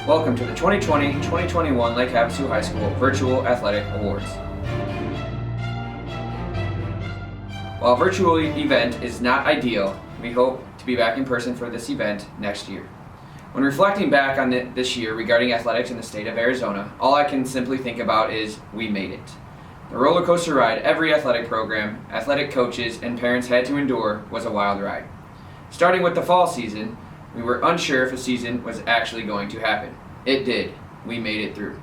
Welcome to the 2020-2021 Lake Havasu High School Virtual Athletic Awards. While a virtual event is not ideal, we hope to be back in person for this event next year. When reflecting back on this year regarding athletics in the state of Arizona, all I can simply think about is we made it. The roller coaster ride every athletic program, athletic coaches, and parents had to endure was a wild ride. Starting with the fall season, we were unsure if a season was actually going to happen. It did. We made it through.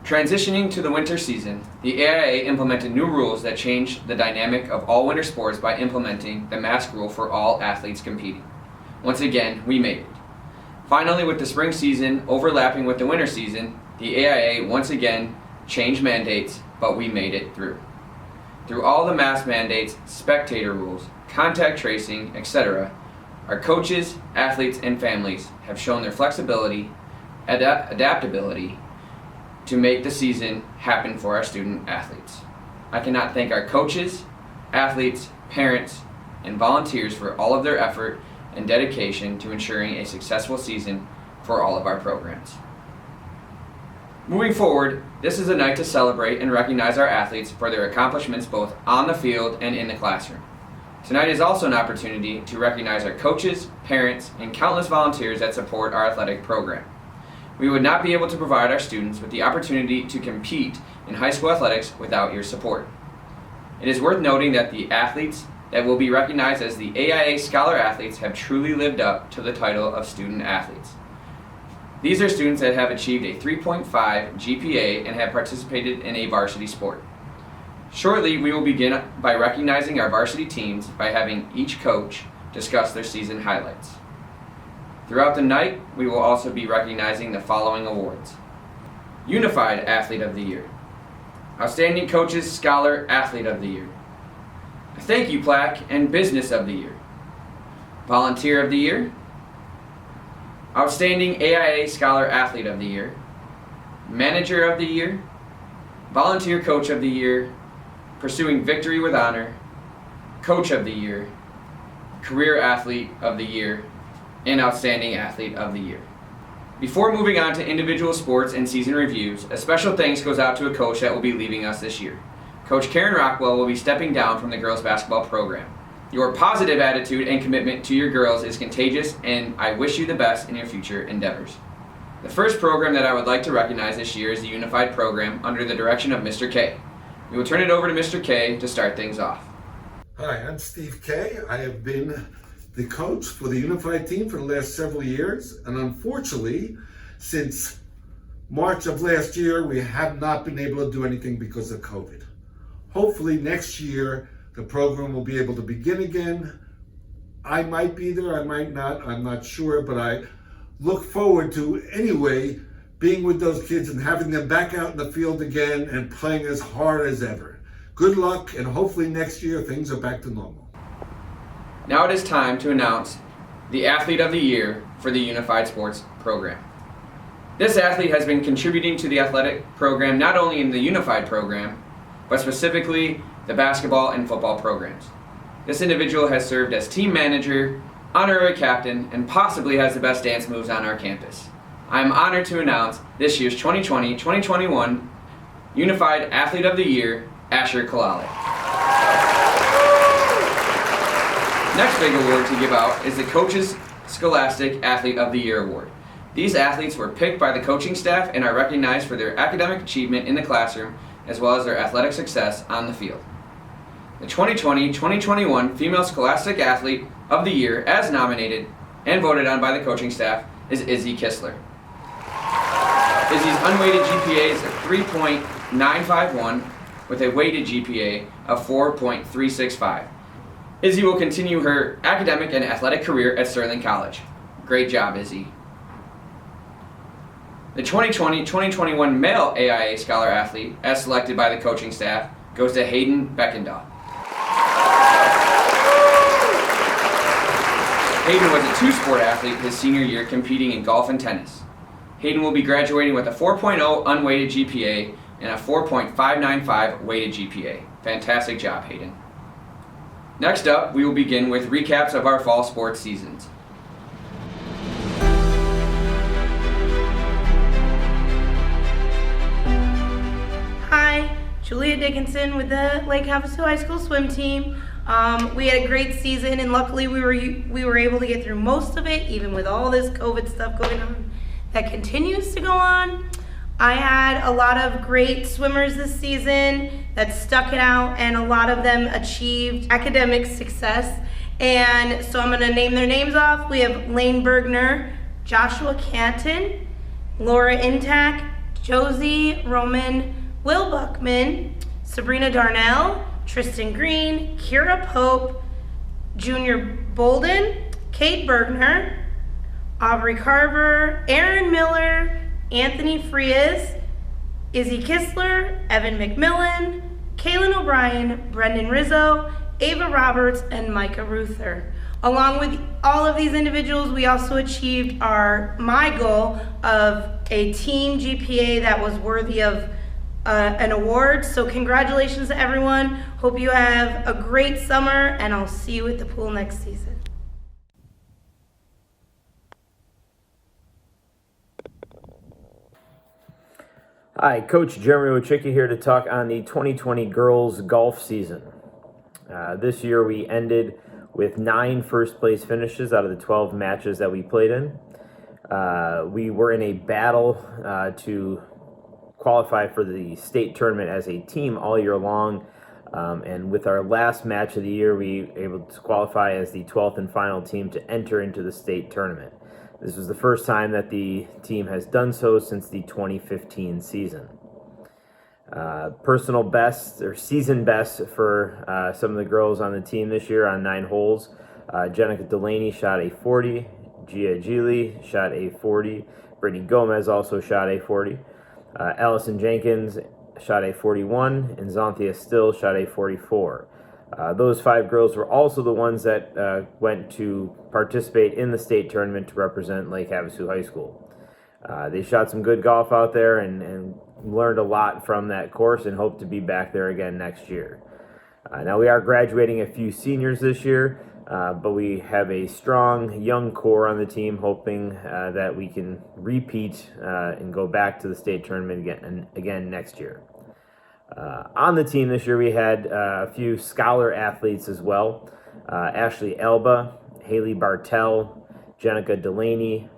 Transitioning to the winter season, the AIA implemented new rules that changed the dynamic of all winter sports by implementing the mask rule for all athletes competing. Once again, we made it. Finally, with the spring season overlapping with the winter season, the AIA once again changed mandates, but we made it through. Through all the mask mandates, spectator rules, contact tracing, etc., our coaches, athletes, and families have shown their flexibility, adaptability to make the season happen for our student athletes. I cannot thank our coaches, athletes, parents, and volunteers for all of their effort and dedication to ensuring a successful season for all of our programs. Moving forward, this is a night to celebrate and recognize our athletes for their accomplishments both on the field and in the classroom. Tonight is also an opportunity to recognize our coaches, parents, and countless volunteers that support our athletic program. We would not be able to provide our students with the opportunity to compete in high school athletics without your support. It is worth noting that the athletes that will be recognized as the AIA Scholar Athletes have truly lived up to the title of student athletes. These are students that have achieved a 3.5 GPA and have participated in a varsity sport. Shortly, we will begin by recognizing our varsity teams by having each coach discuss their season highlights. Throughout the night, we will also be recognizing the following awards: Unified Athlete of the Year, Outstanding Coaches Scholar Athlete of the Year, a Thank You Plaque and Business of the Year, Volunteer of the Year, Outstanding AIA Scholar Athlete of the Year, Manager of the Year, Volunteer Coach of the Year, Pursuing Victory with Honor, Coach of the Year, Career Athlete of the Year, and Outstanding Athlete of the Year. Before moving on to individual sports and season reviews, a special thanks goes out to a coach that will be leaving us this year. Coach Karen Rockwell will be stepping down from the girls basketball program. Your positive attitude and commitment to your girls is contagious, and I wish you the best in your future endeavors. The first program that I would like to recognize this year is the Unified program under the direction of Mr. K. We will turn it over to Mr. K to start things off. Hi, I'm Steve K. I have been the coach for the Unified team for the last several years, and unfortunately, since March of last year, we have not been able to do anything because of COVID. Hopefully next year, the program will be able to begin again. I might be there, I might not, I'm not sure, but I look forward to, anyway, being with those kids and having them back out in the field again and playing as hard as ever. Good luck, and hopefully next year things are back to normal. Now it is time to announce the Athlete of the Year for the Unified Sports program. This athlete has been contributing to the athletic program not only in the Unified program, but specifically the basketball and football programs. This individual has served as team manager, honorary captain, and possibly has the best dance moves on our campus. I am honored to announce this year's 2020-2021 Unified Athlete of the Year, Asher Kalale. Next big award to give out is the Coaches Scholastic Athlete of the Year Award. These athletes were picked by the coaching staff and are recognized for their academic achievement in the classroom as well as their athletic success on the field. The 2020-2021 Female Scholastic Athlete of the Year, as nominated and voted on by the coaching staff, is Izzy Kistler. Izzy's unweighted GPA is a 3.951 with a weighted GPA of 4.365. Izzy will continue her academic and athletic career at Sterling College. Great job, Izzy. The 2020-2021 Male AIA Scholar Athlete, as selected by the coaching staff, goes to Hayden Beckendahl. Hayden was a two-sport athlete his senior year, competing in golf and tennis. Hayden will be graduating with a 4.0 unweighted GPA and a 4.595 weighted GPA. Fantastic job, Hayden. Next up, we will begin with recaps of our fall sports seasons. Julia Dickinson with the Lake Havasu High School swim team. We had a great season, and luckily we were able to get through most of it, even with all this COVID stuff going on that continues to go on. I had a lot of great swimmers this season that stuck it out, and a lot of them achieved academic success. And so I'm going to name their names off. We have Lane Bergner, Joshua Canton, Laura Intack, Josie Roman, Will Buckman, Sabrina Darnell, Tristan Green, Kira Pope, Junior Bolden, Kate Bergner, Aubrey Carver, Aaron Miller, Anthony Frias, Izzy Kistler, Evan McMillan, Kaylin O'Brien, Brendan Rizzo, Ava Roberts, and Micah Ruther. Along with all of these individuals, we also achieved my goal of a team GPA that was worthy of an award. So congratulations to everyone. Hope you have a great summer, and I'll see you at the pool next season. Hi, Coach Jeremy Wachicki here to talk on the 2020 girls golf season. This year we ended with 9 first place finishes out of the 12 matches that we played in. We were in a battle to qualify for the state tournament as a team all year long. And with our last match of the year, we were able to qualify as the 12th and final team to enter into the state tournament. This was the first time that the team has done so since the 2015 season. Personal best or season best for some of the girls on the team this year on 9 holes. Jenica Delaney shot a 40. Gia Gili shot a 40. Brittany Gomez also shot a 40. Allison Jenkins shot a 41, and Xanthia Still shot a 44. Those 5 girls were also the ones that went to participate in the state tournament to represent Lake Havasu High School. They shot some good golf out there and learned a lot from that course and hope to be back there again next year. Now we are graduating a few seniors this year, but we have a strong young core on the team, hoping that we can repeat and go back to the state tournament again next year. On the team this year, we had a few scholar athletes as well. Ashley Elba, Haley Bartell, Jenica Delaney,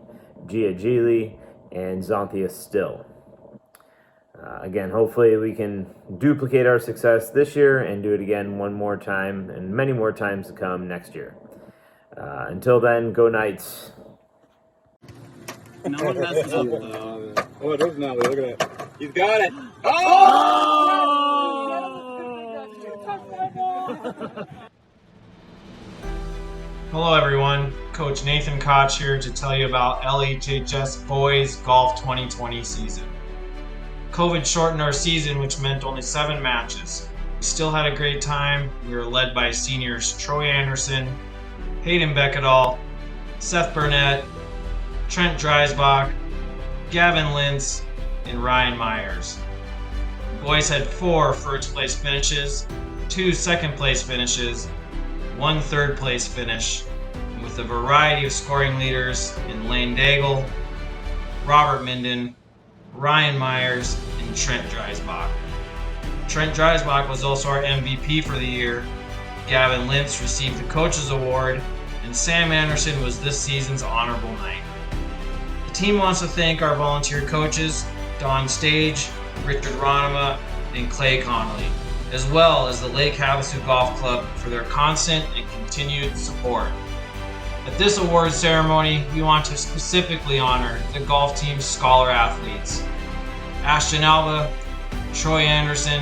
Gia Gili, and Xanthia Still. Again, hopefully we can duplicate our success this year and do it again one more time and many more times to come next year. Until then, go Knights. No one messes up. Oh, it is now. Look at that. He's got it. Hello everyone, Coach Nathan Koch here to tell you about LHHS Boys Golf 2020 season. COVID shortened our season, which meant only 7 matches. We still had a great time. We were led by seniors Troy Anderson, Hayden Beckedahl, Seth Burnett, Trent Dreisbach, Gavin Lintz, and Ryan Myers. The boys had 4 first place finishes, 2 second place finishes, 1 third place finish, with a variety of scoring leaders in Lane Daigle, Robert Minden, Ryan Myers, and Trent Dreisbach. Trent Dreisbach was also our MVP for the year. Gavin Lintz received the Coach's Award, and Sam Anderson was this season's Honorable Knight. The team wants to thank our volunteer coaches, Don Stage, Richard Ronema, and Clay Connolly, as well as the Lake Havasu Golf Club for their constant and continued support. At this award ceremony, we want to specifically honor the golf team's scholar athletes: Ashton Alba, Troy Anderson,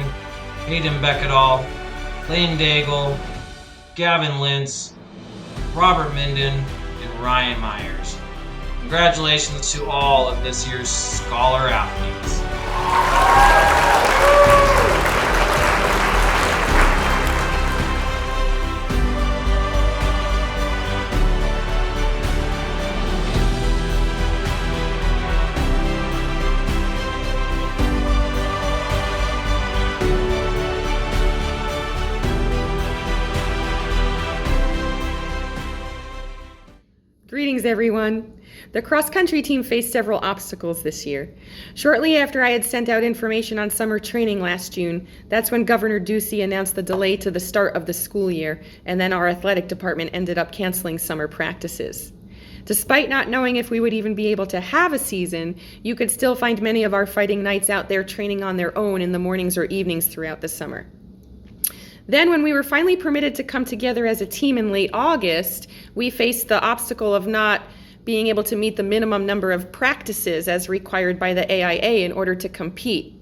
Hayden Beckedahl, Lane Daigle, Gavin Lintz, Robert Minden, and Ryan Myers. Congratulations to all of this year's scholar athletes. Greetings, everyone. The cross-country team faced several obstacles this year. Shortly after I had sent out information on summer training last June, that's when Governor Ducey announced the delay to the start of the school year, and then our athletic department ended up canceling summer practices. Despite not knowing if we would even be able to have a season, you could still find many of our Fighting Knights out there training on their own in the mornings or evenings throughout the summer. Then, when we were finally permitted to come together as a team in late August, we faced the obstacle of not being able to meet the minimum number of practices as required by the AIA in order to compete.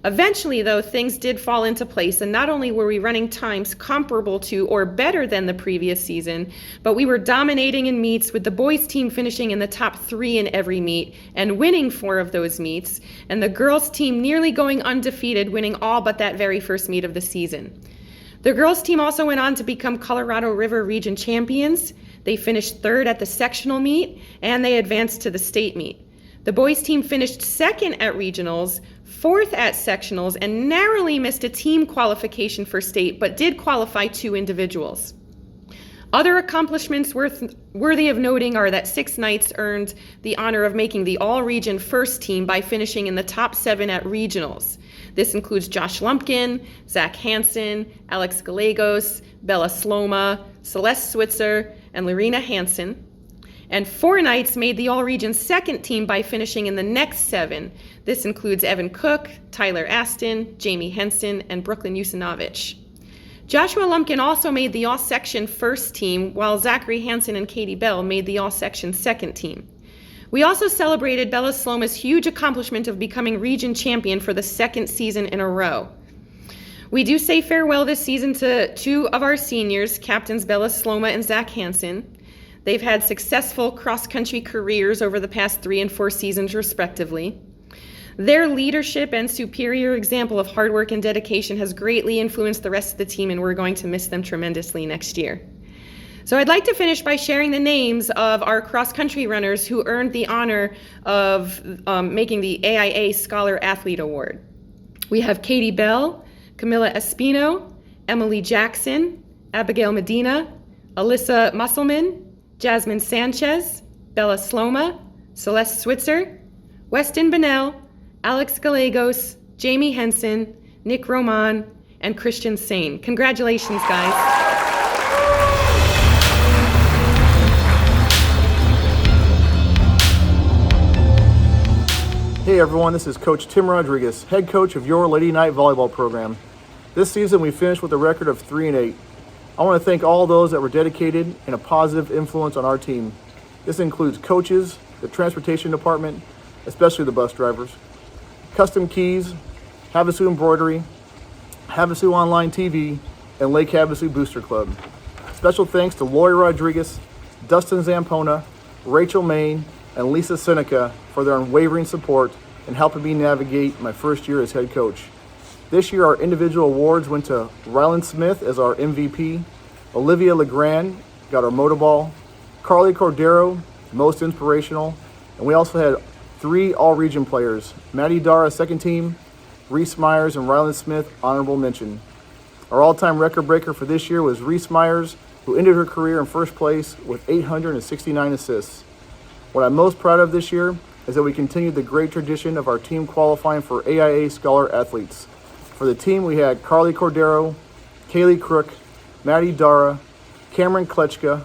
Eventually, though, things did fall into place, and not only were we running times comparable to or better than the previous season, but we were dominating in meets, with the boys' team finishing in the top 3 in every meet and winning 4 of those meets, and the girls' team nearly going undefeated, winning all but that very first meet of the season. The girls' team also went on to become Colorado River Region champions. They finished 3rd at the sectional meet, and they advanced to the state meet. The boys' team finished 2nd at regionals, 4th at sectionals, and narrowly missed a team qualification for state, but did qualify 2 individuals. Other accomplishments worthy of noting are that 6 Knights earned the honor of making the all-region first team by finishing in the top 7 at regionals. This includes Josh Lumpkin, Zach Hansen, Alex Gallegos, Bella Sloma, Celeste Switzer, and Lorena Hansen. And 4 Knights made the all-region second team by finishing in the next 7. This includes Evan Cook, Tyler Aston, Jamie Henson, and Brooklyn Usinovich. Joshua Lumpkin also made the all-section first team, while Zachary Hansen and Katie Bell made the all-section second team. We also celebrated Bella Sloma's huge accomplishment of becoming region champion for the 2nd season in a row. We do say farewell this season to 2 of our seniors, captains Bella Sloma and Zach Hansen. They've had successful cross-country careers over the past 3 and 4 seasons, respectively. Their leadership and superior example of hard work and dedication has greatly influenced the rest of the team, and we're going to miss them tremendously next year. So I'd like to finish by sharing the names of our cross-country runners who earned the honor of making the AIA Scholar Athlete Award. We have Katie Bell, Camilla Espino, Emily Jackson, Abigail Medina, Alyssa Musselman, Jasmine Sanchez, Bella Sloma, Celeste Switzer, Weston Bennell, Alex Gallegos, Jamie Henson, Nick Roman, and Christian Sane. Congratulations, guys. Hey everyone, this is Coach Tim Rodriguez, head coach of your Lady Knight volleyball program. This season we finished with a record of 3-8. I want to thank all those that were dedicated and a positive influence on our team. This includes coaches, the transportation department, especially the bus drivers, Custom Keys, Havasu Embroidery, Havasu Online TV, and Lake Havasu Booster Club. Special thanks to Lori Rodriguez, Dustin Zampona, Rachel Main, and Lisa Seneca for their unwavering support and helping me navigate my first year as head coach. This year, our individual awards went to Ryland Smith as our MVP, Olivia Legrand got our motorball, Carly Cordero, most inspirational, and we also had 3 all-region players, Maddie Dara, second team, Reese Myers, and Ryland Smith, honorable mention. Our all-time record breaker for this year was Reese Myers, who ended her career in first place with 869 assists. What I'm most proud of this year is that we continued the great tradition of our team qualifying for AIA Scholar Athletes. For the team, we had Carly Cordero, Kaylee Crook, Maddie Dara, Cameron Kletchka,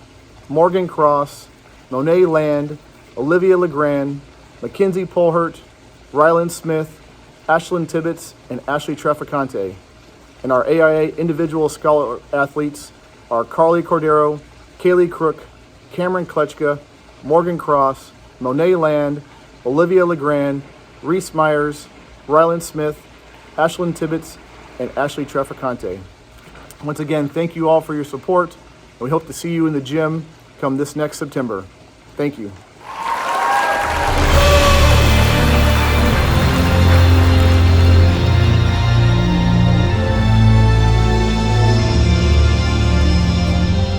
Morgan Cross, Monet Land, Olivia Legrand, Mackenzie Polhert, Ryland Smith, Ashlyn Tibbetts, and Ashley Traficante. And our AIA individual scholar athletes are Carly Cordero, Kaylee Crook, Cameron Kletchka, Morgan Cross, Monet Land, Olivia Legrand, Reese Myers, Ryland Smith, Ashlyn Tibbetts, and Ashley Traficante. Once again, thank you all for your support, and we hope to see you in the gym come this next September. Thank you.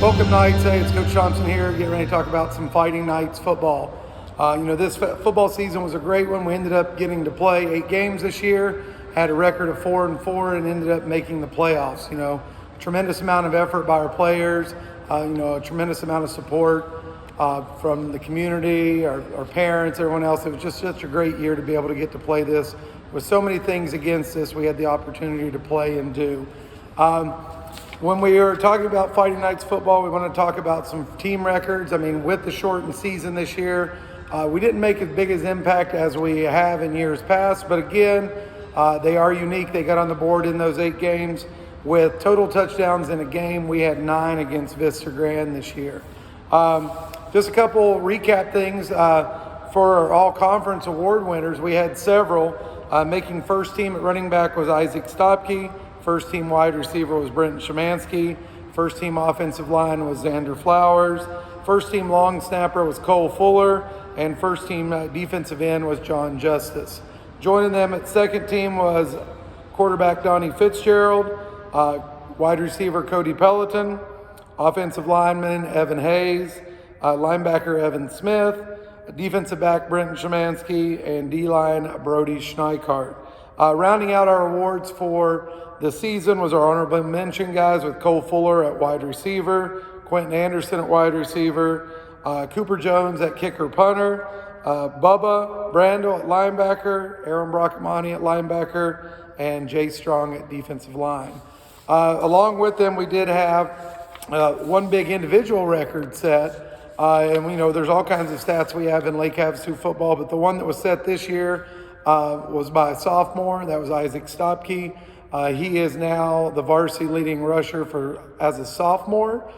Welcome Knights. Hey, it's Coach Thompson here, getting ready to talk about some Fighting Knights football. This football season was a great one. We ended up getting to play 8 games this year, had a record of 4-4, and ended up making the playoffs. Tremendous amount of effort by our players, a tremendous amount of support. from the community, our parents, everyone else. It was just such a great year to be able to get to play this. With so many things against us, we had the opportunity to play and do. When we are talking about Fighting Knights football, we want to talk about some team records. I mean, with the shortened season this year, we didn't make as big as impact as we have in years past, but again, they are unique. They got on the board in those 8 games. With total touchdowns in a game, we had 9 against Vista Grand this year. Just a couple recap things for our all-conference award winners. We had several. Making first team at running back was Isaac Stopke. First team wide receiver was Brenton Shemansky. First team offensive line was Xander Flowers. First team long snapper was Cole Fuller. And first team defensive end was John Justice. Joining them at second team was quarterback Donnie Fitzgerald, wide receiver Cody Peloton, offensive lineman Evan Hayes, linebacker Evan Smith, defensive back Brenton Shemansky, and D-line Brody Schneikart. Rounding out our awards for the season was our honorable mention guys with Cole Fuller at wide receiver, Quentin Anderson at wide receiver, Cooper Jones at kicker punter, Bubba Brandel at linebacker, Aaron Brockamani at linebacker, and Jay Strong at defensive line. Along with them, we did have one big individual record set. And we know there's all kinds of stats we have in Lake Havasu football, but the one that was set this year was by a sophomore. That was Isaac Stopke. He is now the varsity leading rusher as a sophomore.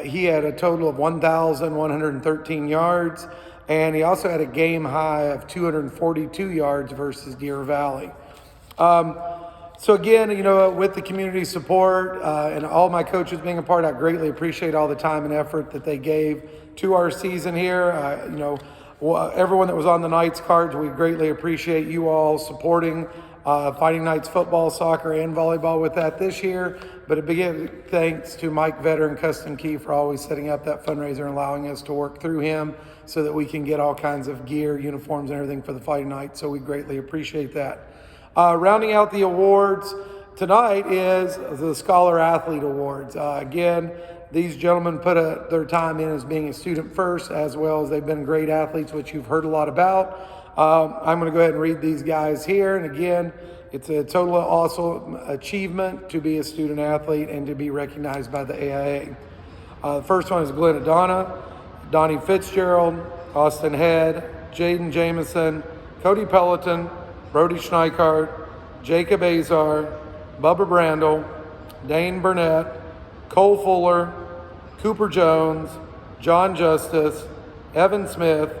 He had a total of 1,113 yards, and he also had a game high of 242 yards versus Deer Valley. So again, with the community support and all my coaches being a part, I greatly appreciate all the time and effort that they gave to our season here. Everyone that was on the Knights cards, we greatly appreciate you all supporting Fighting Knights football, soccer, and volleyball with that this year. But a big thanks to Mike Vetter and Custom Key for always setting up that fundraiser and allowing us to work through him so that we can get all kinds of gear, uniforms, and everything for the Fighting Knights. So we greatly appreciate that. Rounding out the awards tonight is the Scholar Athlete Awards. Again, these gentlemen put their time in as being a student first, as well as they've been great athletes, which you've heard a lot about. I'm going to go ahead and read these guys here. And again, it's a total awesome achievement to be a student athlete and to be recognized by the AIA. The first one is Glenn Adonna, Donnie Fitzgerald, Austin Head, Jaden Jamison, Cody Peloton, Brody Schneikart, Jacob Azar, Bubba Brandel, Dane Burnett, Cole Fuller, Cooper Jones, John Justice, Evan Smith,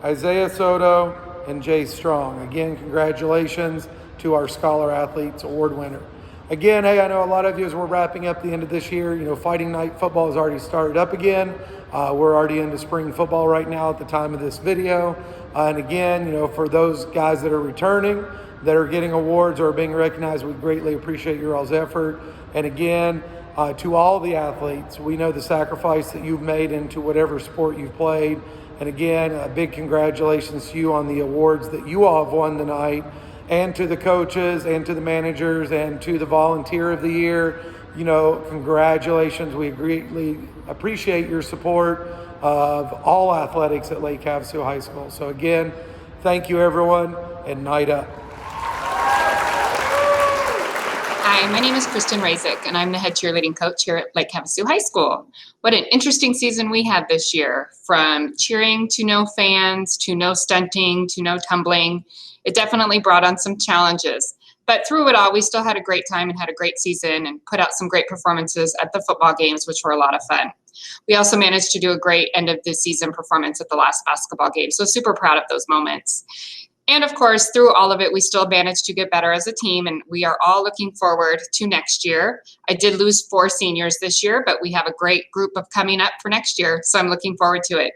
Isaiah Soto, and Jay Strong. Again, congratulations to our Scholar Athletes Award winner. Again, hey, I know a lot of you, as we're wrapping up the end of this year, Fighting Night football has already started up again. We're already into spring football right now at the time of this video. And again, for those guys that are returning, that are getting awards or being recognized, we greatly appreciate your all's effort. And again, to all the athletes, we know the sacrifice that you've made into whatever sport you've played. And again, a big congratulations to you on the awards that you all have won tonight, and to the coaches and to the managers and to the volunteer of the year. Congratulations. We greatly appreciate your support of all athletics at Lake Havasu High School. So again, thank you everyone, and night up. Hi, my name is Kristen Razik, and I'm the head cheerleading coach here at Lake Havasu High School. What an interesting season we had this year, from cheering to no fans, to no stunting, to no tumbling. It definitely brought on some challenges. But through it all, we still had a great time and had a great season and put out some great performances at the football games, which were a lot of fun. We also managed to do a great end of the season performance at the last basketball game, so super proud of those moments. And of course, through all of it, we still managed to get better as a team, and we are all looking forward to next year. I did lose 4 seniors this year, but we have a great group of coming up for next year, so I'm looking forward to it.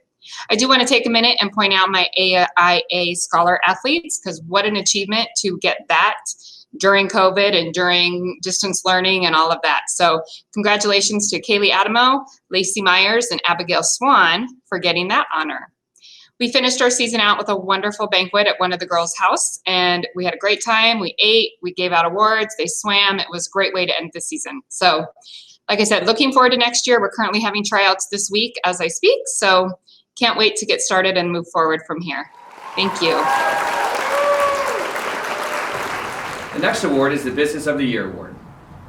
I do want to take a minute and point out my AIA Scholar Athletes, because what an achievement to get that during COVID and during distance learning and all of that. So congratulations to Kaylee Adamo, Lacey Myers, and Abigail Swan for getting that honor. We finished our season out with a wonderful banquet at one of the girls' house, and we had a great time. We ate, we gave out awards, they swam. It was a great way to end the season. So like I said, looking forward to next year. We're currently having tryouts this week as I speak. So Can't wait to get started and move forward from here. Thank you. The next award is the Business of the Year Award.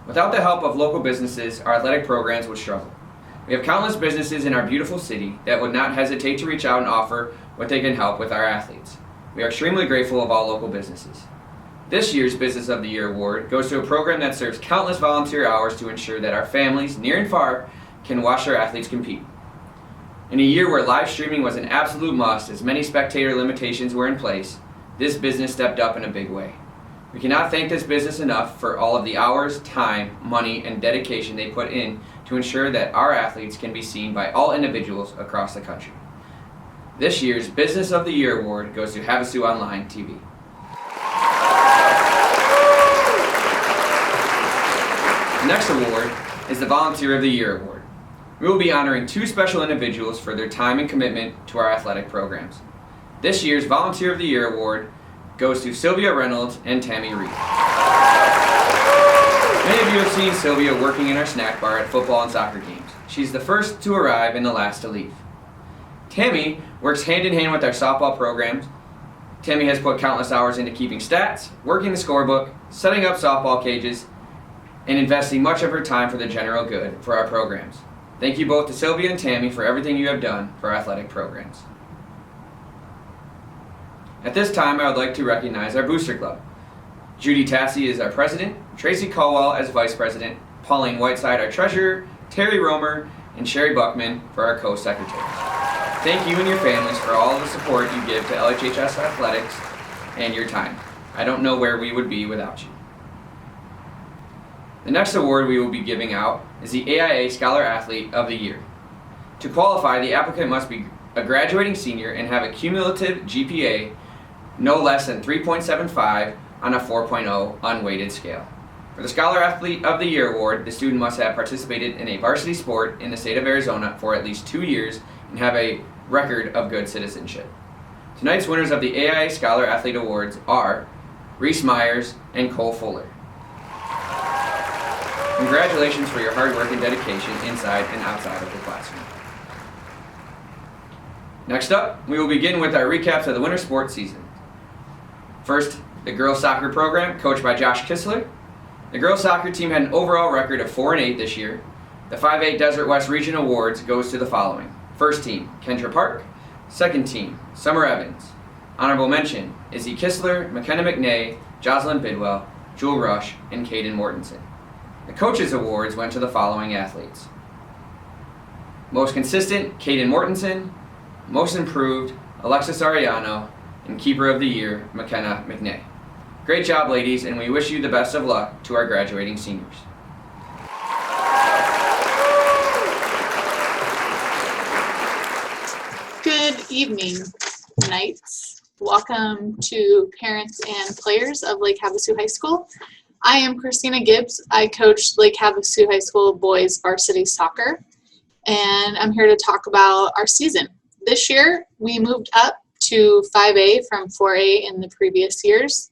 Without the help of local businesses, our athletic programs would struggle. We have countless businesses in our beautiful city that would not hesitate to reach out and offer what they can help with our athletes. We are extremely grateful of all local businesses. This year's Business of the Year Award goes to a program that serves countless volunteer hours to ensure that our families, near and far, can watch their athletes compete. In a year where live streaming was an absolute must as many spectator limitations were in place, this business stepped up in a big way. We cannot thank this business enough for all of the hours, time, money, and dedication they put in to ensure that our athletes can be seen by all individuals across the country. This year's Business of the Year Award goes to Havasu Online TV. The next award is the Volunteer of the Year Award. We will be honoring two special individuals for their time and commitment to our athletic programs. This year's Volunteer of the Year Award goes to Sylvia Reynolds and Tammy Reed. Many of you have seen Sylvia working in our snack bar at football and soccer games. She's the first to arrive and the last to leave. Tammy works hand in hand with our softball programs. Tammy has put countless hours into keeping stats, working the scorebook, setting up softball cages, and investing much of her time for the general good for our programs. Thank you both to Sylvia and Tammy for everything you have done for our athletic programs. At this time, I would like to recognize our Booster Club. Judy Tassi is our president, Tracy Caldwell as vice president, Pauline Whiteside our treasurer, Terry Romer, and Sherry Buckman for our co-secretaries. Thank you and your families for all the support you give to LHHS athletics and your time. I don't know where we would be without you. The next award we will be giving out is the AIA Scholar Athlete of the Year. To qualify, the applicant must be a graduating senior and have a cumulative GPA no less than 3.75 on a 4.0 unweighted scale. For the Scholar Athlete of the Year award, the student must have participated in a varsity sport in the state of Arizona for at least 2 years and have a record of good citizenship. Tonight's winners of the AIA Scholar Athlete Awards are Reese Myers and Cole Fuller. Congratulations for your hard work and dedication inside and outside of the classroom. Next up, we will begin with our recaps of the winter sports season. First, the girls soccer program, coached by Josh Kissler. The girls soccer team had an overall record of 4-8 this year. The 5A Desert West Region Awards goes to the following. First team, Kendra Park. Second team, Summer Evans. Honorable mention, Izzy Kissler, McKenna McNay, Jocelyn Bidwell, Jewel Rush, and Caden Mortensen. The coaches awards went to the following athletes. Most consistent, Caden Mortensen. Most improved, Alexis Ariano. And Keeper of the Year, McKenna McNay. Great job, ladies, and we wish you the best of luck to our graduating seniors. Good evening, Knights. Welcome to parents and players of Lake Havasu High School. I am Christina Gibbs. I coach Lake Havasu High School boys varsity soccer, and I'm here to talk about our season. This year, we moved up to 5A from 4A in the previous years.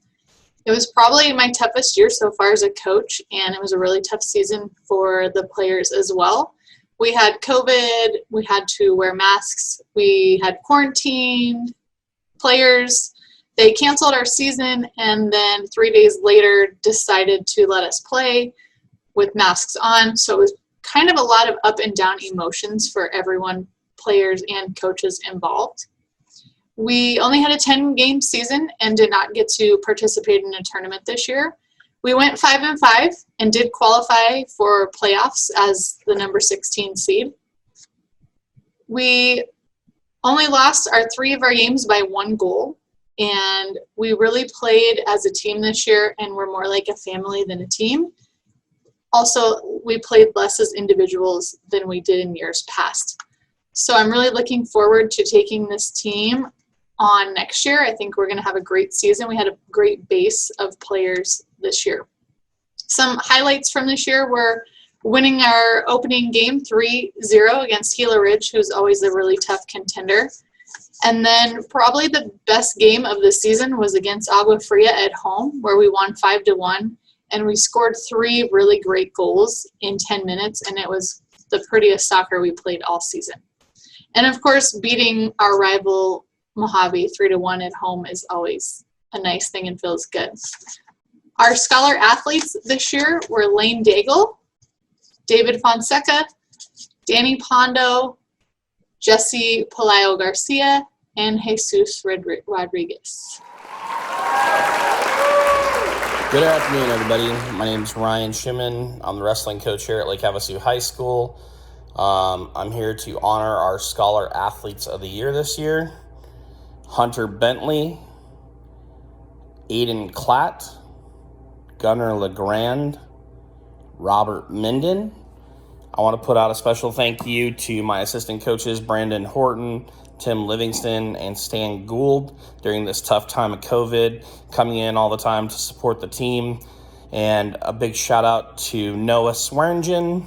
It was probably my toughest year so far as a coach, and it was a really tough season for the players as well. We had COVID, we had to wear masks, we had quarantined players. They canceled our season and then 3 days later decided to let us play with masks on. So it was kind of a lot of up and down emotions for everyone, players and coaches involved. We only had a 10-game season and did not get to participate in a tournament this year. We went 5-5 and did qualify for playoffs as the number 16 seed. We only lost 3 of our games by 1 goal, and we really played as a team this year and we're more like a family than a team. Also, we played less as individuals than we did in years past. So I'm really looking forward to taking this team on next year. I think we're going to have a great season. We had a great base of players this year. Some highlights from this year were winning our opening game 3-0 against Gila Ridge, who's always a really tough contender. And then probably the best game of the season was against Agua Fria at home, where we won 5-1, and we scored 3 really great goals in 10 minutes, and it was the prettiest soccer we played all season. And of course, beating our rival Mojave 3-1 at home is always a nice thing and feels good. Our scholar athletes this year were Lane Daigle, David Fonseca, Danny Pondo, Jesse Pelayo Garcia, and Jesus Rodriguez. Good afternoon, everybody. My name is Ryan Shimon. I'm the wrestling coach here at Lake Havasu High School. I'm here to honor our Scholar Athletes of the Year this year. Hunter Bentley, Aiden Klatt, Gunnar LeGrand, Robert Minden. I want to put out a special thank you to my assistant coaches, Brandon Horton, Tim Livingston, and Stan Gould during this tough time of COVID, coming in all the time to support the team. And a big shout out to Noah Swearingen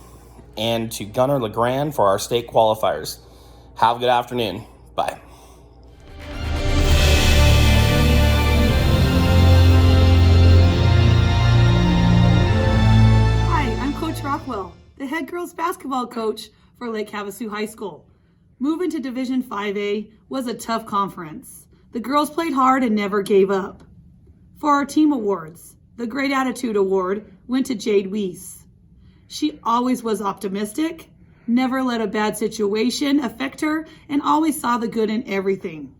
and to Gunnar LeGrand for our state qualifiers. Have a good afternoon. Bye. Hi, I'm Coach Rockwell, the head girls basketball coach for Lake Havasu High School. Moving to Division 5A was a tough conference. The girls played hard and never gave up. For our team awards, the Great Attitude Award went to Jade Weiss. She always was optimistic, never let a bad situation affect her, and always saw the good in everything.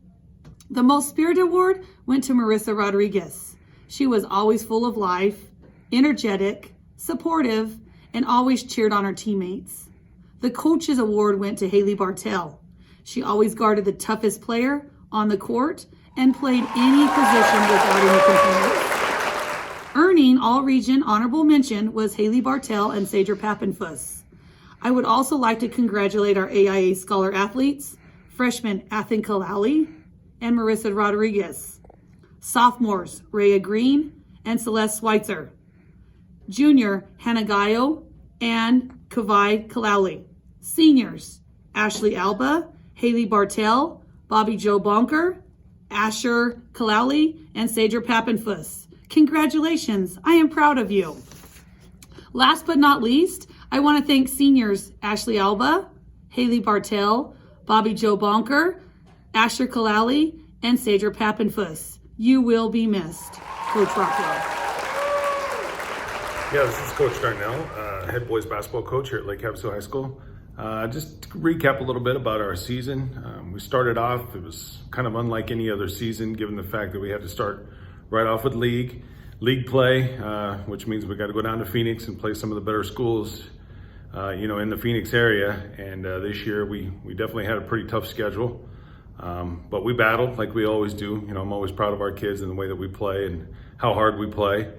The Most Spirited Award went to Marissa Rodriguez. She was always full of life, energetic, supportive, and always cheered on her teammates. The Coaches Award went to Haley Bartell. She always guarded the toughest player on the court and played any position without any complaints. Earning All-Region Honorable Mention was Haley Bartell and Sadra Pappenfuss. I would also like to congratulate our AIA Scholar Athletes, freshman Athen Kalali and Marissa Rodriguez, sophomores Rhea Green and Celeste Schweitzer, junior Hannah Gayo and Kavai Kalali, seniors Ashley Alba, Haley Bartell, Bobby Joe Bonker, Asher Kalali, and Sadra Pappenfuss. Congratulations, I am proud of you. Last but not least, I want to thank seniors Ashley Alba, Haley Bartell, Bobby Joe Bonker, Asher Kalali, and Sadra Pappenfuss. You will be missed. Coach Rockwell. Yeah, this is Coach Darnell, head boys basketball coach here at Lake Havasu High School. Just to recap a little bit about our season. We started off, it was kind of unlike any other season, given the fact that we had to start right off with league play, which means we got to go down to Phoenix and play some of the better schools, in the Phoenix area. And this year we definitely had a pretty tough schedule, but we battled like we always do. I'm always proud of our kids and the way that we play and how hard we play.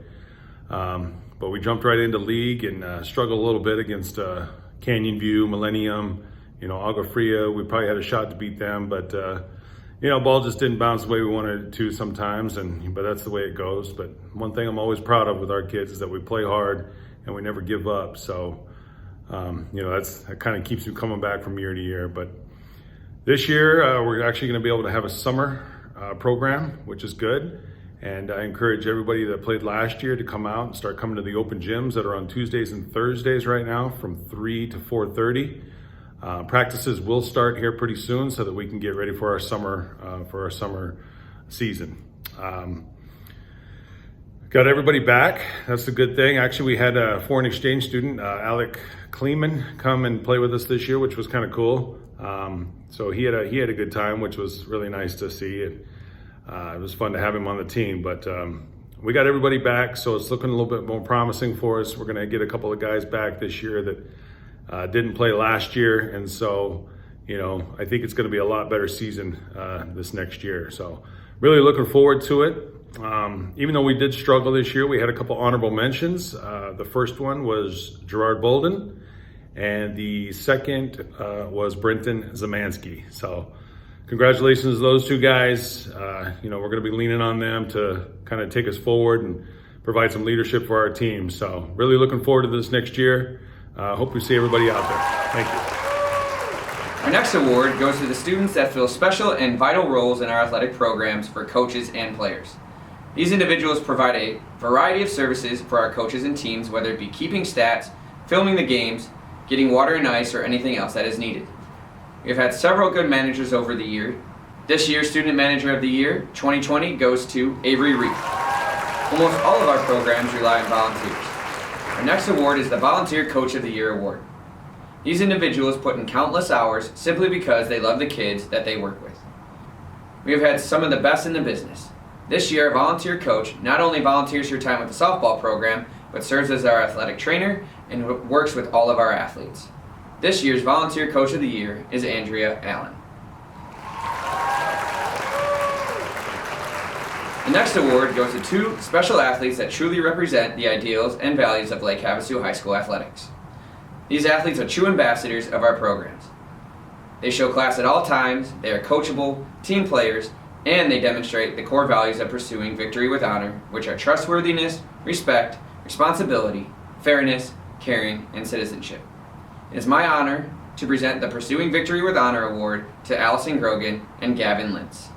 But we jumped right into league and struggled a little bit against Canyon View, Millennium, Agua Fria. We probably had a shot to beat them, but ball just didn't bounce the way we wanted it to sometimes, but that's the way it goes. But one thing I'm always proud of with our kids is that we play hard and we never give up. So, that kind of keeps you coming back from year to year. But this year, we're actually going to be able to have a summer program, which is good. And I encourage everybody that played last year to come out and start coming to the open gyms that are on Tuesdays and Thursdays right now from 3 to 4:30. Practices will start here pretty soon so that we can get ready for our summer season. Got everybody back. That's the good thing. Actually, we had a foreign exchange student, Alec Kleeman, come and play with us this year, which was kind of cool. So he had a good time, which was really nice to see. It was fun to have him on the team, but we got everybody back, so it's looking a little bit more promising for us. We're going to get a couple of guys back this year that didn't play last year, and so I think it's going to be a lot better season this next year. So really looking forward to it. Even though we did struggle this year, we had a couple honorable mentions. The first one was Gerard Bolden, and the second was Brenton Zamansky. So congratulations to those two guys. We're going to be leaning on them to kind of take us forward and provide some leadership for our team. So really looking forward to this next year. Hope we see everybody out there. Thank you. Our next award goes to the students that fill special and vital roles in our athletic programs for coaches and players. These individuals provide a variety of services for our coaches and teams, whether it be keeping stats, filming the games, getting water and ice, or anything else that is needed. We have had several good managers over the year. This year's Student Manager of the Year, 2020, goes to Avery Reed. Almost all of our programs rely on volunteers. Our next award is the Volunteer Coach of the Year award. These individuals put in countless hours simply because they love the kids that they work with. We have had some of the best in the business. This year, our volunteer coach not only volunteers her time with the softball program, but serves as our athletic trainer and works with all of our athletes. This year's Volunteer Coach of the Year is Andrea Allen. The next award goes to two special athletes that truly represent the ideals and values of Lake Havasu High School athletics. These athletes are true ambassadors of our programs. They show class at all times, they are coachable, team players, and they demonstrate the core values of pursuing victory with honor, which are trustworthiness, respect, responsibility, fairness, caring, and citizenship. It is my honor to present the Pursuing Victory with Honor Award to Allison Grogan and Gavin Lintz.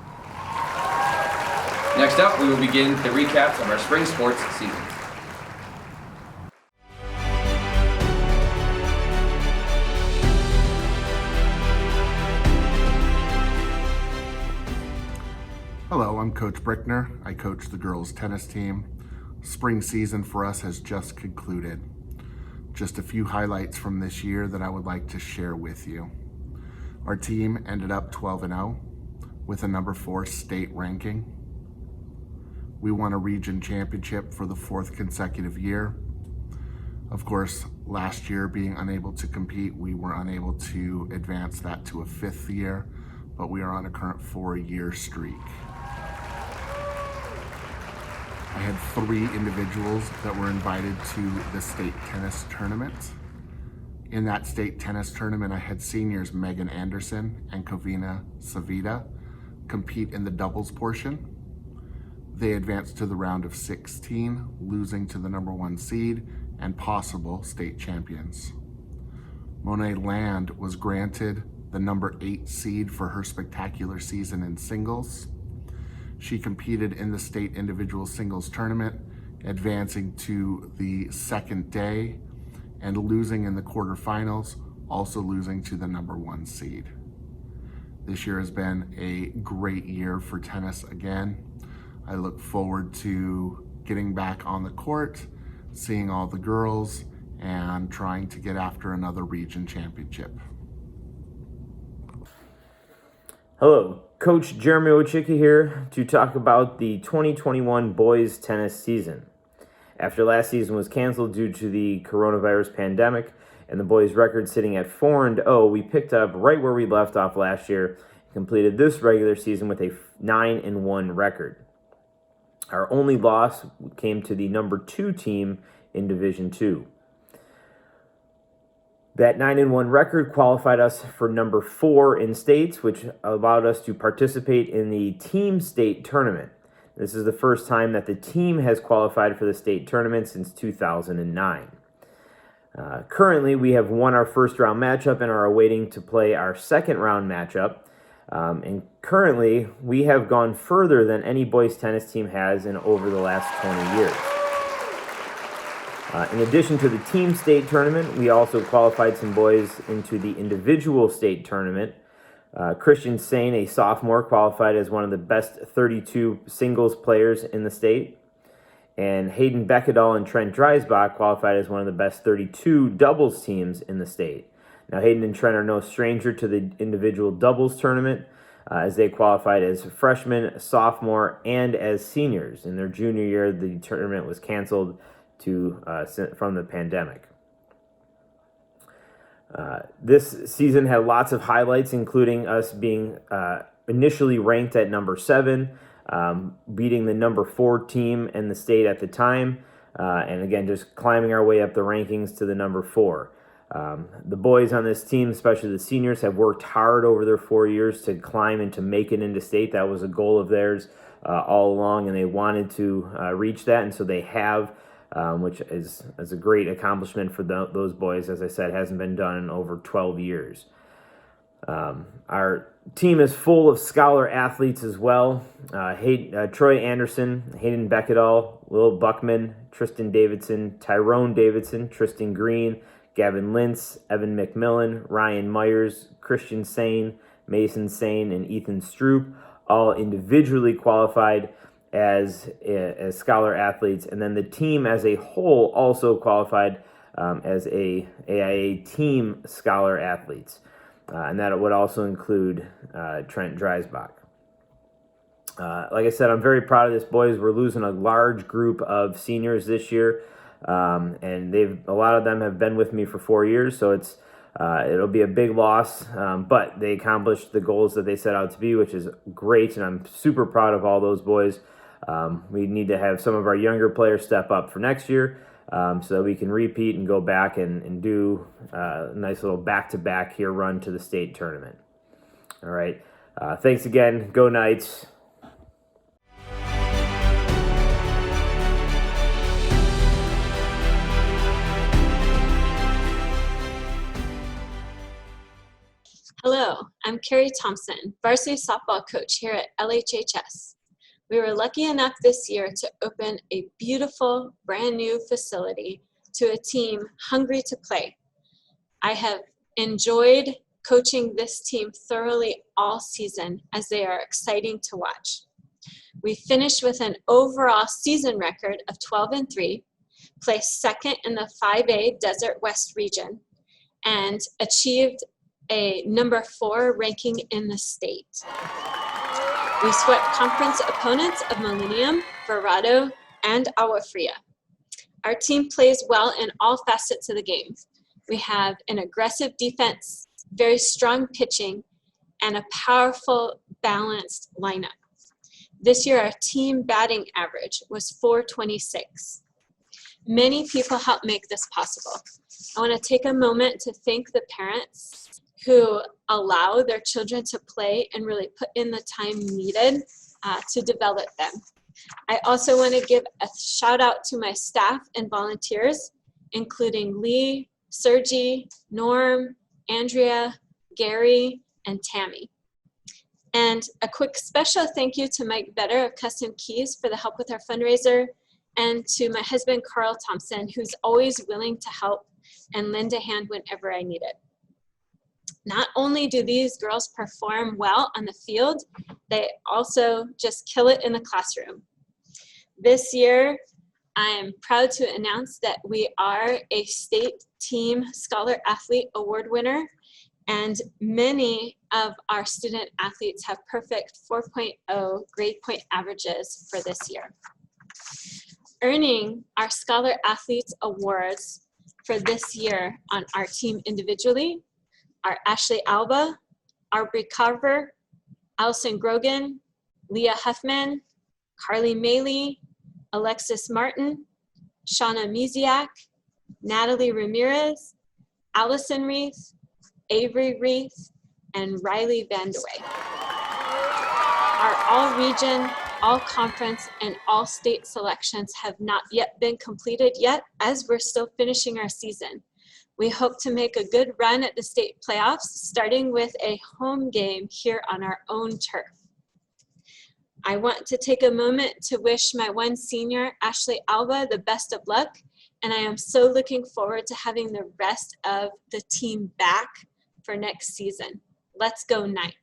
Next up, we will begin the recaps of our spring sports season. Hello, I'm Coach Brickner. I coach the girls' tennis team. Spring season for us has just concluded. Just a few highlights from this year that I would like to share with you. Our team ended up 12-0 with a number 4 state ranking. We won a region championship for the 4th consecutive year. Of course, last year being unable to compete, we were unable to advance that to a 5th year, but we are on a current 4-year streak. I had 3 individuals that were invited to the state tennis tournament. In that state tennis tournament, I had seniors Megan Anderson and Kovina Savita compete in the doubles portion. They advanced to the round of 16, losing to the number 1 seed and possible state champions. Monet Land was granted the number 8 seed for her spectacular season in singles. She competed in the state individual singles tournament, advancing to the 2nd day and losing in the quarterfinals, also losing to the number 1 seed. This year has been a great year for tennis again. I look forward to getting back on the court, seeing all the girls, and trying to get after another region championship. Hello, Coach Jeremy Ochicki here to talk about the 2021 boys tennis season. After last season was canceled due to the coronavirus pandemic and the boys' record sitting at 4-0, we picked up right where we left off last year and completed this regular season with a 9-1 record. Our only loss came to the number 2 team in Division 2. That 9-1 record qualified us for number 4 in states, which allowed us to participate in the team state tournament. This is the first time that the team has qualified for the state tournament since 2009. Currently, we have won our first round matchup and are awaiting to play our second round matchup. And currently, we have gone further than any boys tennis team has in over the last 20 years. In addition to the team state tournament, we also qualified some boys into the individual state tournament. Christian Sain, a sophomore, qualified as one of the best 32 singles players in the state. And Hayden Beckedal and Trent Dreisbach qualified as one of the best 32 doubles teams in the state. Now, Hayden and Trent are no stranger to the individual doubles tournament, as they qualified as freshmen, sophomore, and as seniors. In their junior year, the tournament was canceled from the pandemic. This season had lots of highlights, including us being initially ranked at number 7, beating the number 4 team in the state at the time, and again, just climbing our way up the rankings to the number 4. The boys on this team, especially the seniors, have worked hard over their 4 years to climb and to make it into state. That was a goal of theirs all along, and they wanted to reach that, and so they have. Which is a great accomplishment for those boys. As I said, hasn't been done in over 12 years. Our team is full of scholar athletes as well. Troy Anderson, Hayden Beckedal, Will Buckman, Tristan Davidson, Tyrone Davidson, Tristan Green, Gavin Lintz, Evan McMillan, Ryan Myers, Christian Sane, Mason Sane, and Ethan Stroop, all individually qualified as scholar athletes, and then the team as a whole also qualified as a AIA team scholar athletes, and that would also include Trent Dreisbach. Like I said, I'm very proud of this, boys. We're losing a large group of seniors this year, and a lot of them have been with me for 4 years, so it'll be a big loss, but they accomplished the goals that they set out to be, which is great, and I'm super proud of all those boys. We need to have some of our younger players step up for next year, so that we can repeat and go back and do a nice little back-to-back here run to the state tournament. All right. Thanks again. Go Knights. Hello, I'm Carrie Thompson, varsity softball coach here at LHHS. We were lucky enough this year to open a beautiful, brand new facility to a team hungry to play. I have enjoyed coaching this team thoroughly all season as they are exciting to watch. We finished with an overall season record of 12-3, placed second in the 5A Desert West region, and achieved a number 4 ranking in the state. We swept conference opponents of Millennium, Verrado, and Agua Fria. Our team plays well in all facets of the game. We have an aggressive defense, very strong pitching, and a powerful, balanced lineup. This year, our team batting average was .426. Many people helped make this possible. I want to take a moment to thank the parents who allow their children to play and really put in the time needed to develop them. I also want to give a shout out to my staff and volunteers, including Lee, Sergi, Norm, Andrea, Gary, and Tammy. And a quick special thank you to Mike Better of Custom Keys for the help with our fundraiser, and to my husband, Carl Thompson, who's always willing to help and lend a hand whenever I need it. Not only do these girls perform well on the field, they also just kill it in the classroom. This year, I am proud to announce that we are a state team scholar athlete award winner, and many of our student athletes have perfect 4.0 grade point averages for this year. Earning our scholar athletes awards for this year on our team individually are Ashley Alba, Aubrey Carver, Allison Grogan, Leah Huffman, Carly Maley, Alexis Martin, Shauna Miziak, Natalie Ramirez, Allison Reith, Avery Reith, and Riley Vandewey. Our all-region, all-conference, and all-state selections have not yet been completed yet, as we're still finishing our season. We hope to make a good run at the state playoffs, starting with a home game here on our own turf. I want to take a moment to wish my one senior, Ashley Alba, the best of luck, and I am so looking forward to having the rest of the team back for next season. Let's go Knights.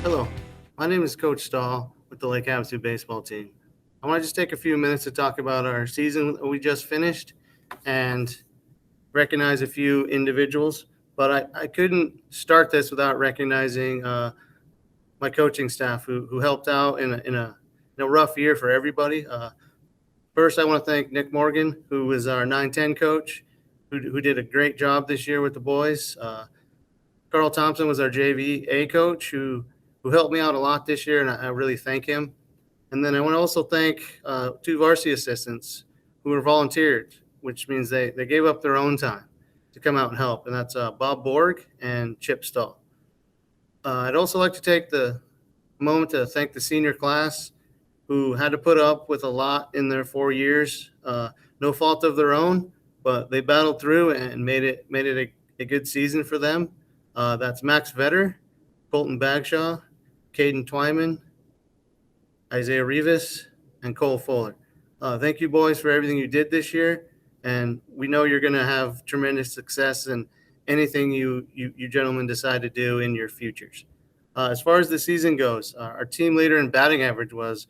Hello, my name is Coach Stahl with the Lake Havasu baseball team. I want to just take a few minutes to talk about our season that we just finished and recognize a few individuals, but I couldn't start this without recognizing my coaching staff who helped out in a rough year for everybody. First, I want to thank Nick Morgan, who was our 9-10 coach, who did a great job this year with the boys. Carl Thompson was our JV A coach, who helped me out a lot this year, and I really thank him. And then I want to also thank 2 varsity assistants who were volunteered, which means they gave up their own time to come out and help, and that's Bob Borg and Chip Stahl. I'd also like to take the moment to thank the senior class who had to put up with a lot in their 4 years, no fault of their own, but they battled through and made it a good season for them. That's Max Vetter, Colton Bagshaw, Caden Twyman, Isaiah Rivas, and Cole Fuller. Thank you, boys, for everything you did this year, and we know you're going to have tremendous success in anything you gentlemen decide to do in your futures. As far as the season goes, our team leader in batting average was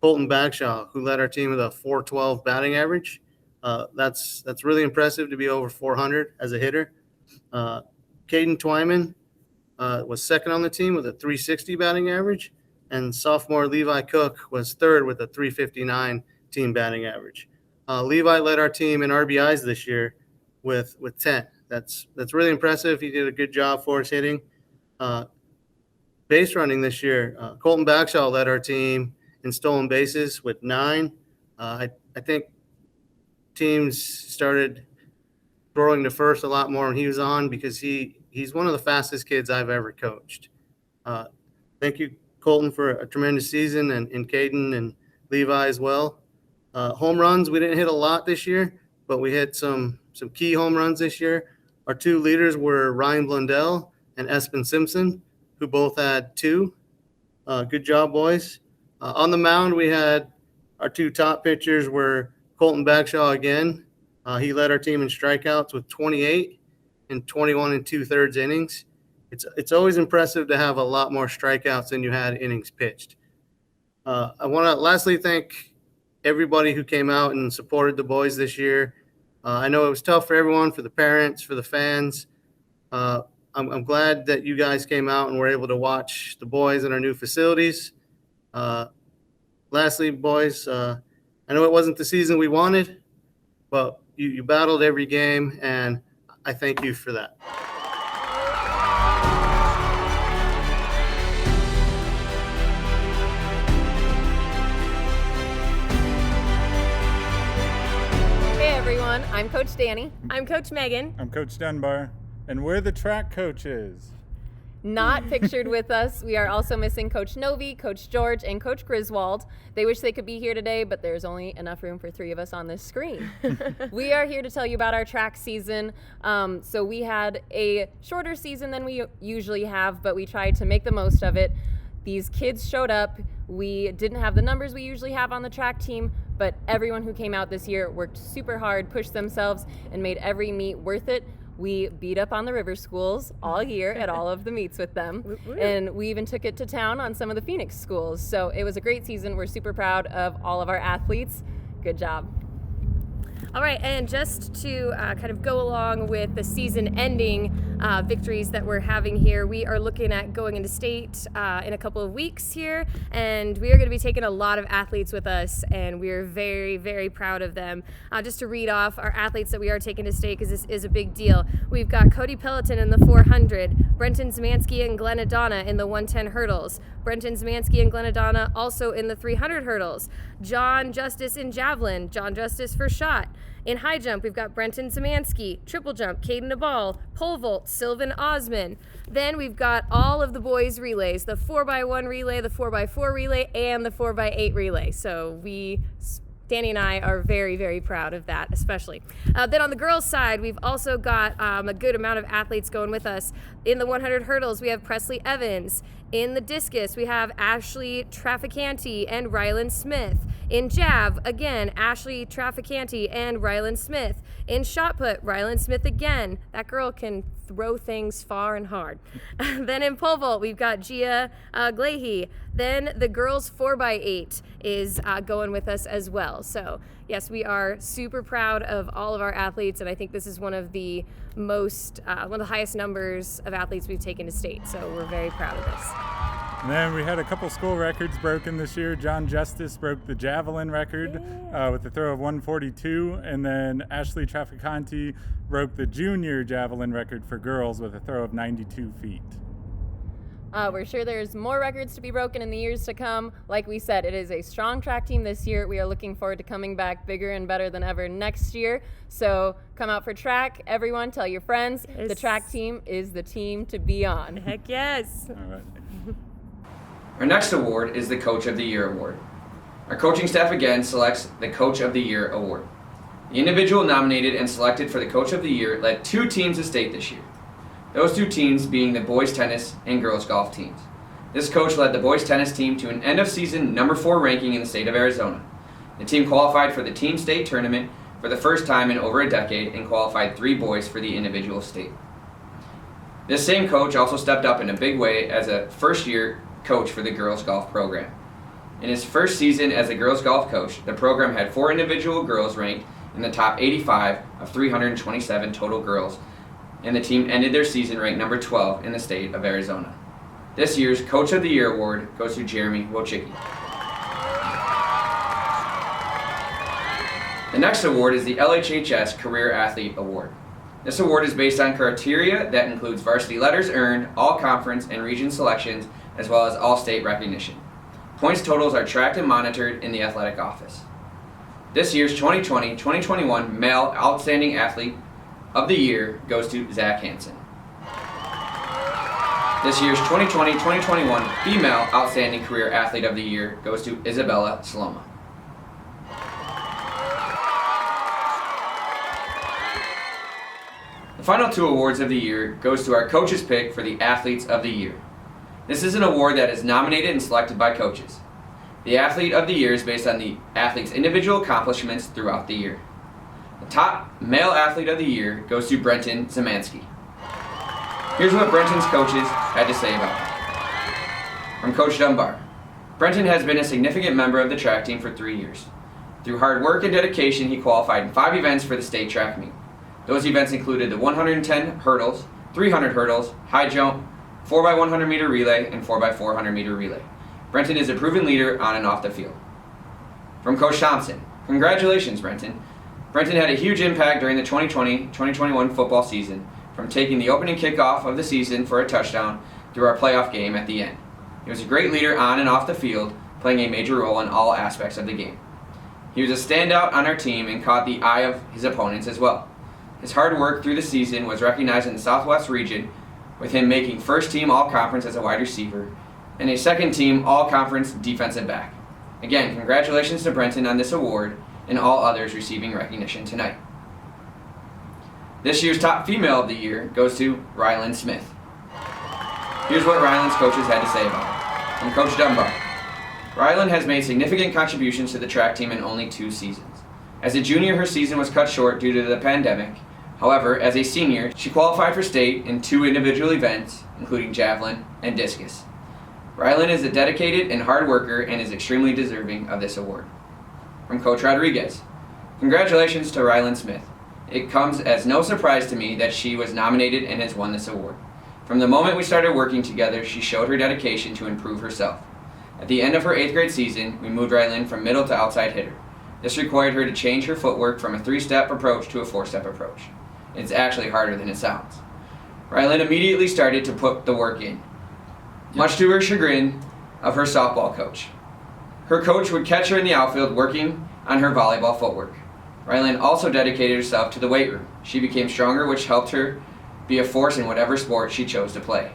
Colton Bagshaw, who led our team with a .412 batting average. That's really impressive to be over 400 as a hitter. Caden Twyman was second on the team with a .360 batting average, and sophomore Levi Cook was third with a .359 team batting average. Levi led our team in RBIs this year with 10. That's really impressive. He did a good job for us hitting. Base running this year, Colton Bagshaw led our team in stolen bases with 9. I think teams started throwing to first a lot more when he was on because he's one of the fastest kids I've ever coached. Thank you, Colton, for a tremendous season, and Caden and Levi as well. Home runs, we didn't hit a lot this year, but we hit some key home runs this year. Our 2 leaders were Ryan Blundell and Espen Simpson, who both had 2. Good job, boys. On the mound, we had our 2 top pitchers were Colton Bagshaw again. He led our team in strikeouts with 28 in 21 2/3 innings. It's always impressive to have a lot more strikeouts than you had innings pitched. I want to lastly thank everybody who came out and supported the boys this year. I know it was tough for everyone, for the parents, for the fans. I'm glad that you guys came out and were able to watch the boys in our new facilities. Lastly, boys, I know it wasn't the season we wanted, but you battled every game, and I thank you for that. Hey everyone, I'm Coach Danny. I'm Coach Megan. I'm Coach Dunbar, and we're the track coaches. Not pictured with us, we are also missing Coach Novi, Coach George, and Coach Griswold. They wish they could be here today, but there's only enough room for 3 of us on this screen. We are here to tell you about our track season. So we had a shorter season than we usually have, but we tried to make the most of it. These kids showed up. We didn't have the numbers we usually have on the track team, but everyone who came out this year worked super hard, pushed themselves, and made every meet worth it. We beat up on the river schools all year at all of the meets with them. And we even took it to town on some of the Phoenix schools. So it was a great season. We're super proud of all of our athletes. Good job. All right, and just to kind of go along with the season-ending victories that we're having here, we are looking at going into state in a couple of weeks here, and we are going to be taking a lot of athletes with us, and we are very, very proud of them. Just to read off our athletes that we are taking to state, because this is a big deal. We've got Cody Peloton in the 400, Brenton Zmansky and Glenn Adana in the 110 hurdles, Brenton Zmansky and Glenn Adana also in the 300 hurdles, John Justice in javelin, John Justice for shot. In high jump, we've got Brenton Zmansky, triple jump, Caden Nabal, pole vault, Sylvan Osman. Then we've got all of the boys' relays, the 4x1 relay, the 4x4 relay, and the 4x8 relay. So Danny and I are very, very proud of that, especially. Then on the girls' side, we've also got a good amount of athletes going with us. In the 100 hurdles, we have Presley Evans. In the discus, we have Ashley Traficante and Rylan Smith. In jav, again, Ashley Traficante and Rylan Smith. In shot put, Rylan Smith again. That girl can throw things far and hard. Then in pole vault, we've got Gia Glahe. Then the girls 4x8 is going with us as well. So yes, we are super proud of all of our athletes, and I think this is one of the one of the highest numbers of athletes we've taken to state. So we're very proud of this. And then we had a couple school records broken this year. John Justice broke the javelin record with a throw of 142, and then Ashley Traficante broke the junior javelin record for girls with a throw of 92 feet. We're sure there's more records to be broken in the years to come. Like we said, it is a strong track team this year. We are looking forward to coming back bigger and better than ever next year. So come out for track. Everyone, tell your friends. Yes. The track team is the team to be on. Heck yes. All right. Our next award is the Coach of the Year Award. Our coaching staff again selects the Coach of the Year Award. The individual nominated and selected for the Coach of the Year led 2 teams to state this year. Those 2 teams being the boys tennis and girls golf teams. This coach led the boys tennis team to an end of season number 4 ranking in the state of Arizona. The team qualified for the team state tournament for the first time in over a decade and qualified 3 boys for the individual state. This same coach also stepped up in a big way as a first-year coach for the girls golf program. In his first season as a girls golf coach, the program had 4 individual girls ranked in the top 85 of 327 total girls, and the team ended their season ranked number 12 in the state of Arizona. This year's Coach of the Year award goes to Jeremy Wojcicki. The next award is the LHHS Career Athlete Award. This award is based on criteria that includes varsity letters earned, all conference and region selections, as well as all state recognition. Points totals are tracked and monitored in the athletic office. This year's 2020-2021 Male Outstanding Athlete of the Year goes to Zach Hansen. This year's 2020-2021 Female Outstanding Career Athlete of the Year goes to Isabella Saloma. The final 2 awards of the year goes to our coach's pick for the Athletes of the Year. This is an award that is nominated and selected by coaches. The Athlete of the Year is based on the athlete's individual accomplishments throughout the year. The top Male Athlete of the Year goes to Brenton Zemansky. Here's what Brenton's coaches had to say about him. From Coach Dunbar, Brenton has been a significant member of the track team for 3 years. Through hard work and dedication, he qualified in 5 events for the state track meet. Those events included the 110 hurdles, 300 hurdles, high jump, 4x100 meter relay, and 4x400 meter relay. Brenton is a proven leader on and off the field. From Coach Thompson, congratulations, Brenton. Brenton had a huge impact during the 2020-2021 football season, from taking the opening kickoff of the season for a touchdown through our playoff game at the end. He was a great leader on and off the field, playing a major role in all aspects of the game. He was a standout on our team and caught the eye of his opponents as well. His hard work through the season was recognized in the Southwest region, with him making first team all-conference as a wide receiver and a second team all-conference defensive back. Again, congratulations to Brenton on this award and all others receiving recognition tonight. This year's top female of the year goes to Rylan Smith. Here's what Rylan's coaches had to say about her. From Coach Dunbar, Rylan has made significant contributions to the track team in only 2 seasons. As a junior, her season was cut short due to the pandemic. However, as a senior, she qualified for state in 2 individual events, including javelin and discus. Rylan is a dedicated and hard worker and is extremely deserving of this award. From Coach Rodriguez, congratulations to Rylan Smith. It comes as no surprise to me that she was nominated and has won this award. From the moment we started working together, she showed her dedication to improve herself. At the end of her 8th grade season, we moved Rylan from middle to outside hitter. This required her to change her footwork from a 3-step approach to a 4-step approach. It's actually harder than it sounds. Rylan immediately started to put the work in, much to her chagrin of her softball coach. Her coach would catch her in the outfield working on her volleyball footwork. Rylan also dedicated herself to the weight room. She became stronger, which helped her be a force in whatever sport she chose to play.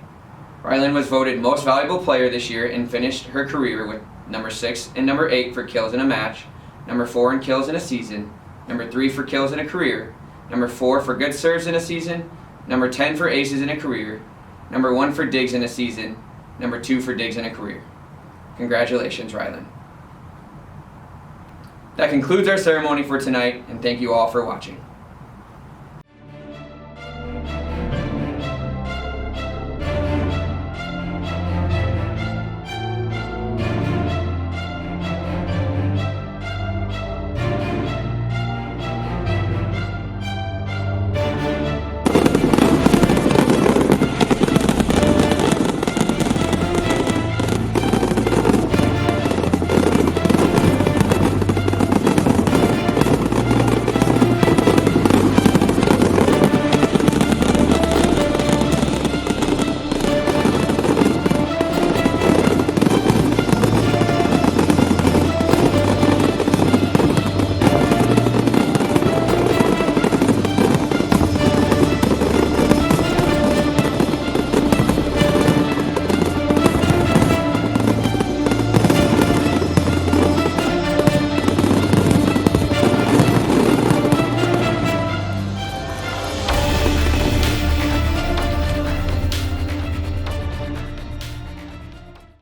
Rylan was voted most valuable player this year and finished her career with number 6 and number 8 for kills in a match, number 4 in kills in a season, number 3 for kills in a career, number 4 for good serves in a season, number 10 for aces in a career, number 1 for digs in a season, number 2 for digs in a career. Congratulations, Rylan. That concludes our ceremony for tonight, and thank you all for watching.